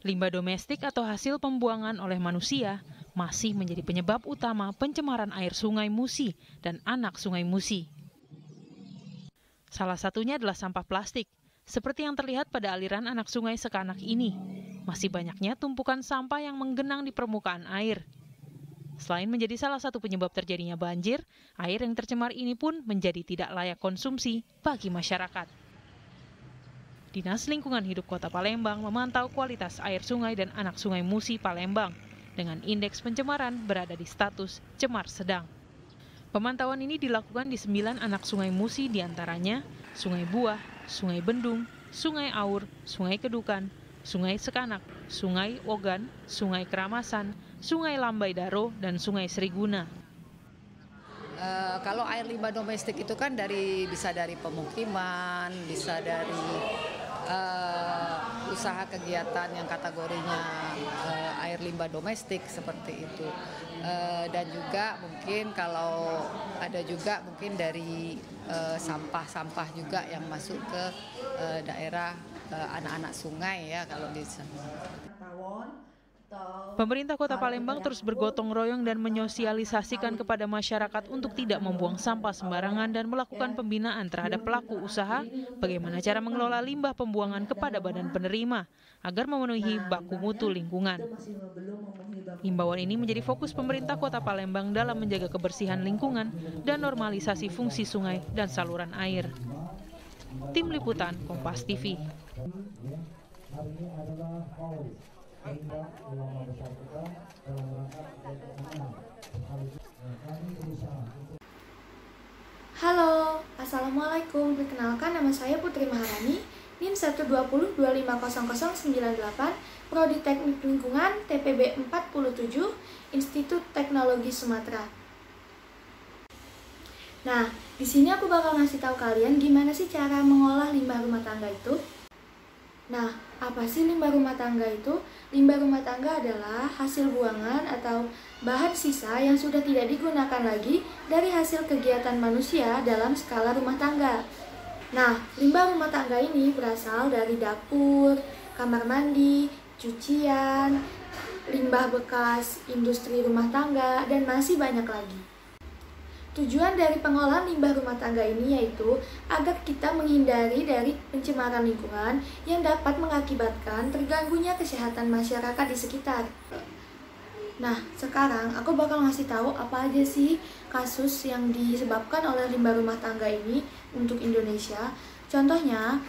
Limbah domestik atau hasil pembuangan oleh manusia masih menjadi penyebab utama pencemaran air Sungai Musi dan anak Sungai Musi. Salah satunya adalah sampah plastik, seperti yang terlihat pada aliran anak sungai Sekanak ini. Masih banyaknya tumpukan sampah yang menggenang di permukaan air. Selain menjadi salah satu penyebab terjadinya banjir, air yang tercemar ini pun menjadi tidak layak konsumsi bagi masyarakat. Dinas Lingkungan Hidup Kota Palembang memantau kualitas air sungai dan anak Sungai Musi Palembang dengan indeks pencemaran berada di status cemar sedang. Pemantauan ini dilakukan di 9 anak Sungai Musi, diantaranya Sungai Buah, Sungai Bendung, Sungai Aur, Sungai Kedukan, Sungai Sekanak, Sungai Ogan, Sungai Keramasan, Sungai Lambai Daro, dan Sungai Seriguna. Kalau air limbah domestik itu kan bisa dari pemukiman, bisa dari usaha kegiatan yang kategorinya air limbah domestik seperti itu. Dan juga mungkin kalau ada juga mungkin dari sampah-sampah juga yang masuk ke daerah anak-anak sungai ya kalau di sana. Pemerintah Kota Palembang terus bergotong royong dan menyosialisasikan kepada masyarakat untuk tidak membuang sampah sembarangan dan melakukan pembinaan terhadap pelaku usaha bagaimana cara mengelola limbah pembuangan kepada badan penerima agar memenuhi baku mutu lingkungan. Himbauan ini menjadi fokus pemerintah Kota Palembang dalam menjaga kebersihan lingkungan dan normalisasi fungsi sungai dan saluran air. Tim Liputan Kompas TV. Halo, Assalamualaikum. Perkenalkan, nama saya Putri Maharani, NIM 120250098, Prodi Teknik Lingkungan, TPB 47, Institut Teknologi Sumatera. Nah, di sini aku bakal ngasih tahu kalian gimana sih cara mengolah limbah rumah tangga itu. Nah, apa sih limbah rumah tangga itu? Limbah rumah tangga adalah hasil buangan atau bahan sisa yang sudah tidak digunakan lagi dari hasil kegiatan manusia dalam skala rumah tangga. Nah, limbah rumah tangga ini berasal dari dapur, kamar mandi, cucian, limbah bekas industri rumah tangga, dan masih banyak lagi. Tujuan dari pengolahan limbah rumah tangga ini yaitu agar kita menghindari dari pencemaran lingkungan yang dapat mengakibatkan terganggunya kesehatan masyarakat di sekitar. Nah, sekarang aku bakal ngasih tahu apa aja sih kasus yang disebabkan oleh limbah rumah tangga ini untuk Indonesia. Contohnya,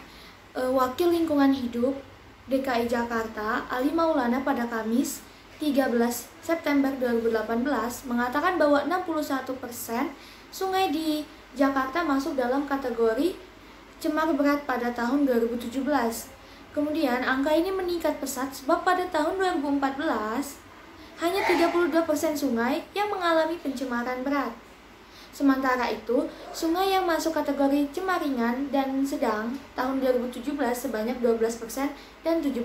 Wakil Lingkungan Hidup DKI Jakarta, Ali Maulana pada Kamis 13 September 2018 mengatakan bahwa 61% sungai di Jakarta masuk dalam kategori cemar berat pada tahun 2017. Kemudian angka ini meningkat pesat sebab pada tahun 2014 hanya 32% sungai yang mengalami pencemaran berat. Sementara itu, sungai yang masuk kategori cemar ringan dan sedang tahun 2017 sebanyak 12% dan 17%.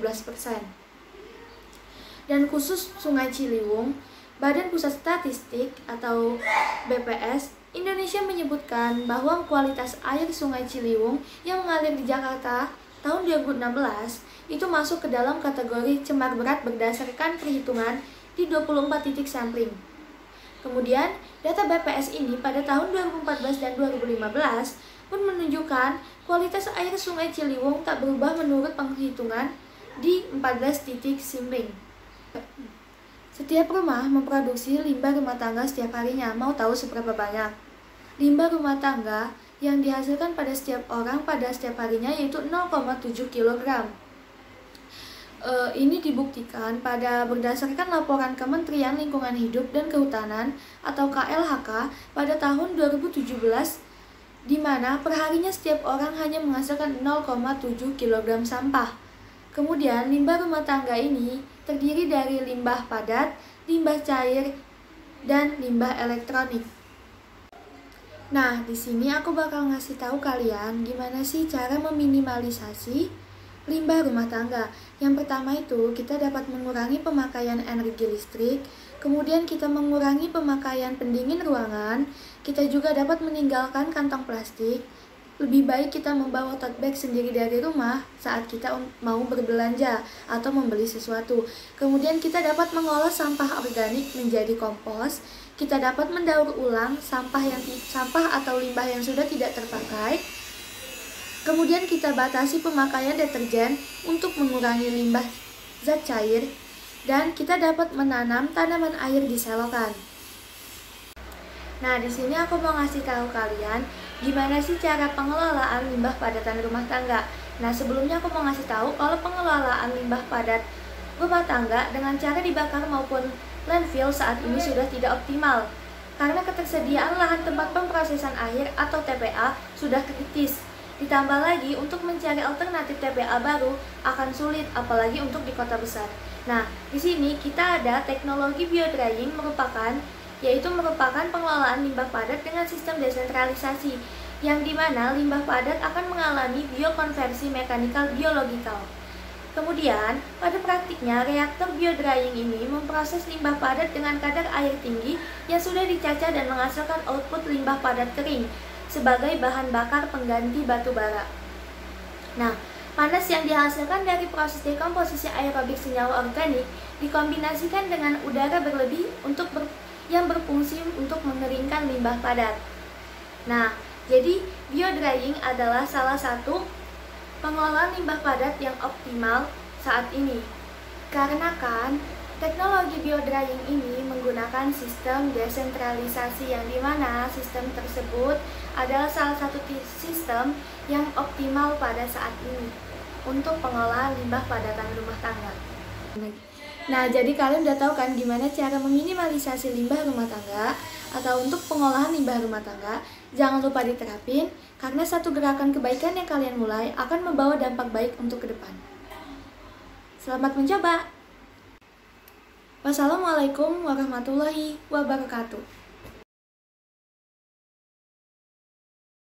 Dan khusus Sungai Ciliwung, Badan Pusat Statistik atau BPS Indonesia menyebutkan bahwa kualitas air Sungai Ciliwung yang mengalir di Jakarta tahun 2016 itu masuk ke dalam kategori cemar berat berdasarkan perhitungan di 24 titik sampling. Kemudian, data BPS ini pada tahun 2014 dan 2015 pun menunjukkan kualitas air Sungai Ciliwung tak berubah menurut penghitungan di 14 titik sampling. Setiap rumah memproduksi limbah rumah tangga setiap harinya. Mau tahu seberapa banyak? Limbah rumah tangga yang dihasilkan pada setiap orang pada setiap harinya yaitu 0,7 kg. Ini dibuktikan berdasarkan laporan Kementerian Lingkungan Hidup dan Kehutanan atau KLHK pada tahun 2017, di mana perharinya setiap orang hanya menghasilkan 0,7 kg sampah. Kemudian limbah rumah tangga ini terdiri dari limbah padat, limbah cair, dan limbah elektronik. Nah, di sini aku bakal ngasih tahu kalian gimana sih cara meminimalisasi limbah rumah tangga. Yang pertama itu, kita dapat mengurangi pemakaian energi listrik, kemudian kita mengurangi pemakaian pendingin ruangan, kita juga dapat meninggalkan kantong plastik, lebih baik kita membawa tote bag sendiri dari rumah saat kita mau berbelanja atau membeli sesuatu. Kemudian kita dapat mengolah sampah organik menjadi kompos. Kita dapat mendaur ulang sampah atau limbah yang sudah tidak terpakai. Kemudian kita batasi pemakaian deterjen untuk mengurangi limbah zat cair, dan kita dapat menanam tanaman air di selokan. Nah, di sini aku mau ngasih tahu kalian gimana sih cara pengelolaan limbah padatan rumah tangga. Nah, sebelumnya aku mau ngasih tahu kalau pengelolaan limbah padat rumah tangga dengan cara dibakar maupun landfill saat ini sudah tidak optimal. Karena ketersediaan lahan tempat pemrosesan akhir atau TPA sudah kritis. Ditambah lagi untuk mencari alternatif TPA baru akan sulit, apalagi untuk di kota besar. Nah, di sini kita ada teknologi biodrying yaitu merupakan pengelolaan limbah padat dengan sistem desentralisasi, yang dimana limbah padat akan mengalami biokonversi mekanikal biologikal. Kemudian, pada praktiknya, reaktor biodrying ini memproses limbah padat dengan kadar air tinggi yang sudah dicacah dan menghasilkan output limbah padat kering sebagai bahan bakar pengganti batu bara. Nah, panas yang dihasilkan dari proses dekomposisi aerobik senyawa organik dikombinasikan dengan udara berlebih yang berfungsi untuk mengeringkan limbah padat. Nah, jadi biodrying adalah salah satu pengelolaan limbah padat yang optimal saat ini. Karena kan teknologi biodrying ini menggunakan sistem desentralisasi, yang dimana sistem tersebut adalah salah satu sistem yang optimal pada saat ini untuk pengolahan limbah padatan rumah tangga. Nah, jadi kalian udah tahu kan gimana cara meminimalisasi limbah rumah tangga atau untuk pengolahan limbah rumah tangga. Jangan lupa diterapin, karena satu gerakan kebaikan yang kalian mulai akan membawa dampak baik untuk ke depan. Selamat mencoba. Wassalamualaikum warahmatullahi wabarakatuh.